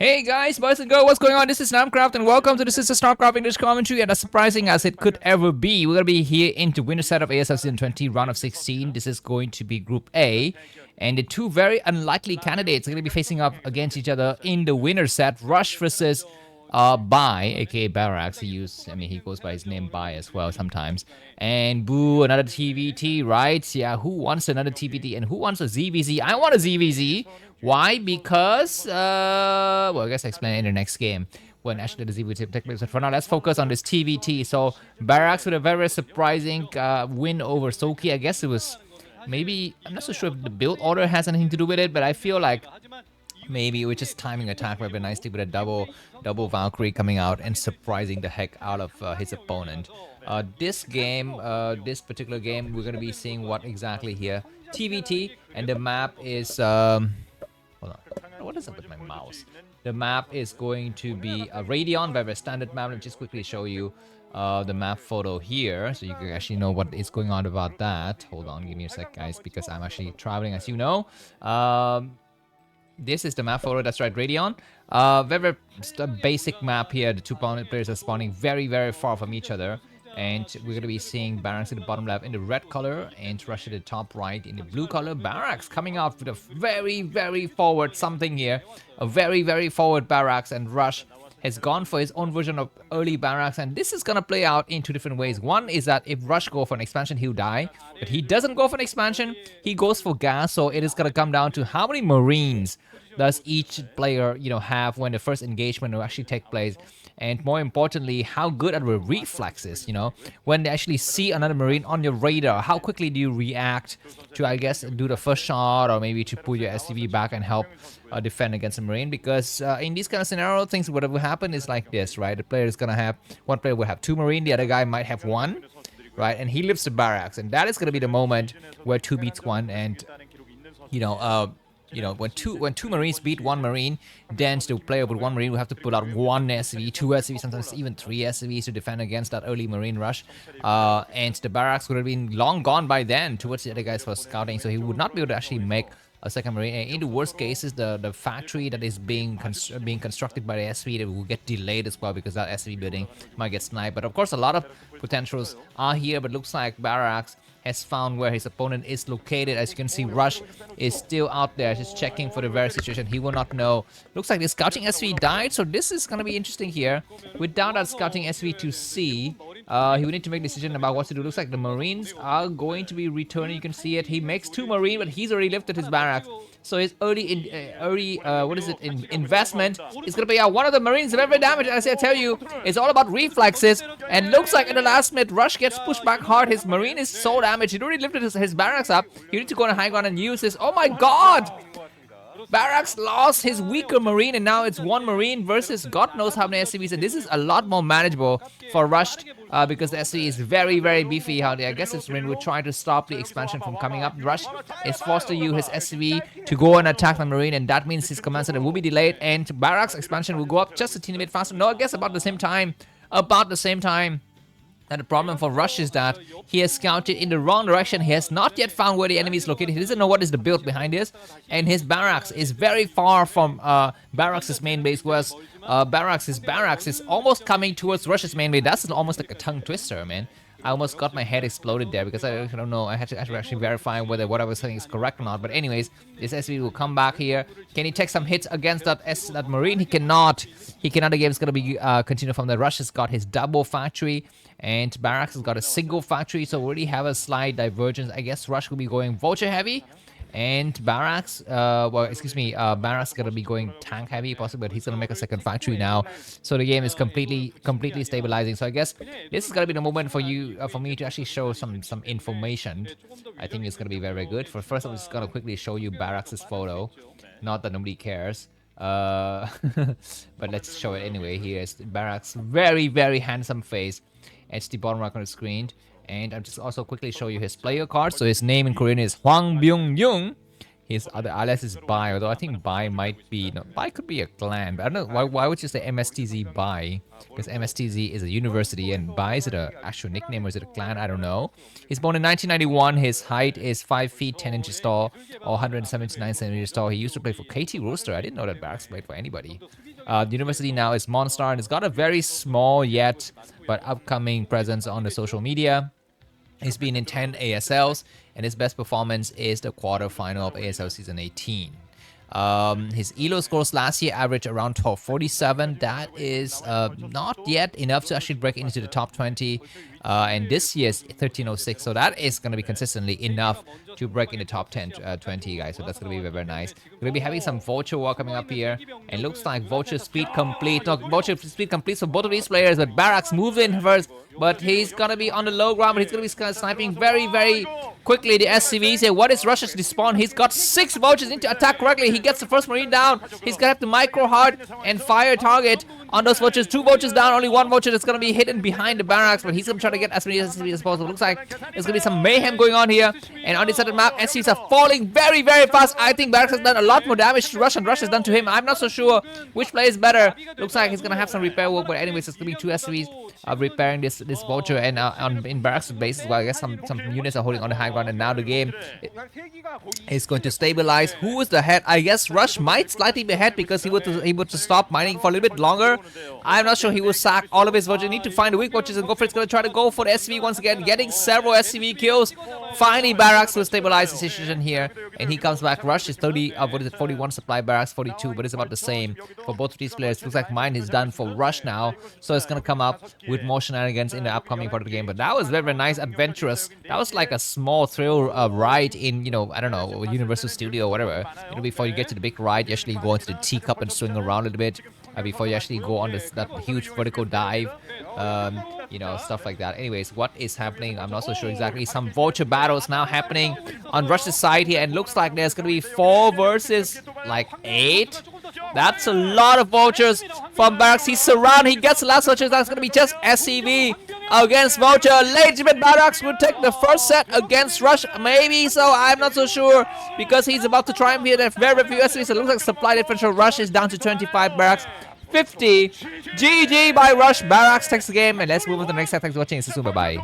Hey guys, boys and girls, what's going on? This is Namkraft and welcome to the Starcraft English commentary. And as surprising as it could ever be, we're going to be here into winner set of ASL S20 Round of 16. This is going to be Group A. And the two very unlikely candidates are going to be facing up against each other in the winner set. Rush versus Bai, aka Barracks. He goes by his name Bai as well sometimes. And Boo, another TVT, right? Yeah, who wants another TVT and who wants a ZVZ? I want a ZVZ. Why? Because, well, I guess I explain it in the next game when actually the ZVT take place. But for now, let's focus on this TVT. So, Barracks with a very surprising win over Soki. I guess it was maybe, I'm not so sure if the build order has anything to do with it, but I feel like maybe it was just timing attack very nicely with a double Valkyrie coming out and surprising the heck out of his opponent. This particular game, we're going to be seeing what exactly here. TVT, and the map is, hold on, what is up with my mouse? The map is going to be a Radeon, very standard map. Let me just quickly show you the map photo here, so you can actually know what is going on about that. Hold on, give me a sec, guys, because I'm actually traveling, as you know. This is the map photo, that's right, Radeon. Very basic map here. The two players are spawning very far from each other. And we're going to be seeing Barracks at the bottom left in the red color and Rush at the top right in the blue color. Barracks coming out with a very forward something here. A very forward Barracks, and Rush has gone for his own version of early Barracks, and this is going to play out in two different ways. One is that if Rush go for an expansion, he'll die. But he doesn't go for an expansion, he goes for gas, so it is going to come down to how many Marines does each player, have when the first engagement will actually take place. And more importantly, how good are the reflexes, when they actually see another Marine on your radar, how quickly do you react to, I guess, do the first shot or maybe to pull your SCV back and help defend against a Marine? Because in these kind of scenarios, things what will happen is like this, right? The player is going to have, one player will have two Marine, the other guy might have one, right? And he lifts the Barracks, and that is going to be the moment where two beats one, and, when two Marines beat one Marine, then the player with one Marine will have to pull out one SCV, two SCV, sometimes even three SCVs to defend against that early Marine rush. And the Barracks would have been long gone by then towards the other guys for scouting, so he would not be able to actually make a second Marine. And in the worst cases, the factory that is being constructed by the SCV that will get delayed as well, because that SCV building might get sniped. But of course, a lot of potentials are here, but looks like Barracks has found where his opponent is located. As you can see, Rush is still out there, just checking for the very situation. He will not know. Looks like the scouting SV died, so this is going to be interesting here. Without that scouting SV to see, he will need to make a decision about what to do. Looks like the Marines are going to be returning. You can see it. He makes two Marine, but he's already lifted his Barracks. So his investment is going to be out. One of the Marines very damaged. As I tell you, it's all about reflexes. And looks like in the last minute, Rush gets pushed back hard. His Marine is so damaged. He already lifted his Barracks up. You need to go on a high ground and use this. Oh my god! Barracks lost his weaker Marine, and now it's one Marine versus God knows how many SCVs. And this is a lot more manageable for Rush because the SCV is very beefy. I guess his Marine would try to stop the expansion from coming up. Rush is forced to use his SCV to go and attack the Marine, and that means his command center will be delayed, and Barracks expansion will go up just a teeny bit faster. No, I guess about the same time. And the problem for Rush is that he has scouted in the wrong direction. He has not yet found where the enemy is located. He doesn't know what is the build behind this. And his Barracks is very far from Barracks' main base, whereas Barracks is almost coming towards Rush's main base. That's almost like a tongue twister, man. I almost got my head exploded there because I don't know. I had to actually verify whether what I was saying is correct or not. But anyways, this SV will come back here. Can he take some hits against that Marine? He cannot. He cannot. The game is going to be continue from the Rush. Has got his double factory, and Barracks has got a single factory. So we already have a slight divergence. I guess Rush will be going Vulture heavy. And Barracks, Barracks is going to be going tank heavy, possibly, but he's going to make a second factory now. So the game is completely stabilizing. So I guess this is going to be the moment for me to actually show some information. I think it's going to be very good. First, I'm just going to quickly show you Barracks' photo. Not that nobody cares. But let's show it anyway. Here's Barracks' very handsome face. It's the bottom right on the screen. And I'll just also quickly show you his player card. So his name in Korean is Hwang Byung-young. His other alias is Bai, although I think Bai might be... No, Bai could be a clan, but I don't know. Why would you say MSTZ Bai? Because MSTZ is a university, and Bai, is it an actual nickname or is it a clan? I don't know. He's born in 1991. His height is 5 feet 10 inches tall, or 179 centimeters tall. He used to play for KT Rooster. I didn't know that Barracks played for anybody. The university now is Monstar, and it's got a very small yet but upcoming presence on the social media. He's been in 10 ASLs, and his best performance is the quarterfinal of ASL Season 18. His ELO scores last year averaged around 1247. That is not yet enough to actually break into the top 20. And this year's 1306. So that is going to be consistently enough to break in the top 10, 20, guys. So that's going to be very, very nice. We're going to be having some Vulture war coming up here. And looks like Vulture speed complete. No, Vulture speed complete for both of these players. But Barracks moves in first. But he's going to be on the low ground. But he's going to be sniping very, very quickly the SCVs here. What is Rush's despawn? He's got 6 Vultures into attack correctly. He gets the first Marine down. He's going to have to micro hard and fire target on those Vultures. 2 Vultures down. Only 1 Vulture that's going to be hidden behind the Barracks. But he's going to try to get as many SCVs as possible. Looks like there's going to be some mayhem going on here. And on this other map, SCVs are falling very, very fast. I think Barracks has done a lot more damage to Rush, and Rush has done to him. I'm not so sure which play is better. Looks like he's going to have some repair work. But anyways, it's going to be 2 SCVs repairing this Vulture. And in Barracks' base as well, I guess some units are holding on the high ground. And now the game is going to stabilize. Who is the head? I guess Rush might slightly be ahead because he would to stop mining for a little bit longer. I'm not sure he will sack all of his Vultures. Need to find the weak Vultures and go for it. He's going to try to go for the SCV once again, getting several SCV kills. Finally, Barracks will stabilize the situation here, and he comes back. Rush is 41 supply, Barracks 42, but it's about the same for both of these players. Looks like mine is done for Rush now, so it's going to come up with more shenanigans in the upcoming part of the game. But that was very, very nice, adventurous. That was like a small thrill ride in, I don't know, Universal Studio or whatever. Before you get to the big ride, you actually go into the teacup and swing around a little bit. Before you actually go on that huge vertical dive, stuff like that. Anyways, what is happening? I'm not so sure exactly. Some Vulture battles now happening on Rush's side here, and looks like there's going to be 4 versus like 8. That's a lot of Vultures from Barracks. He's surrounded. He gets the last Vultures. That's going to be just SCV against Vulture. Legitimate Barracks will take the first set against Rush. Maybe so. I'm not so sure because he's about to triumph here. There's very few SCVs. So it looks like supply differential. Rush is down to 25. Barracks 50. GG by Rush. Barracks takes the game. And let's move on to the next set. Thanks for watching. See you soon. Bye-bye.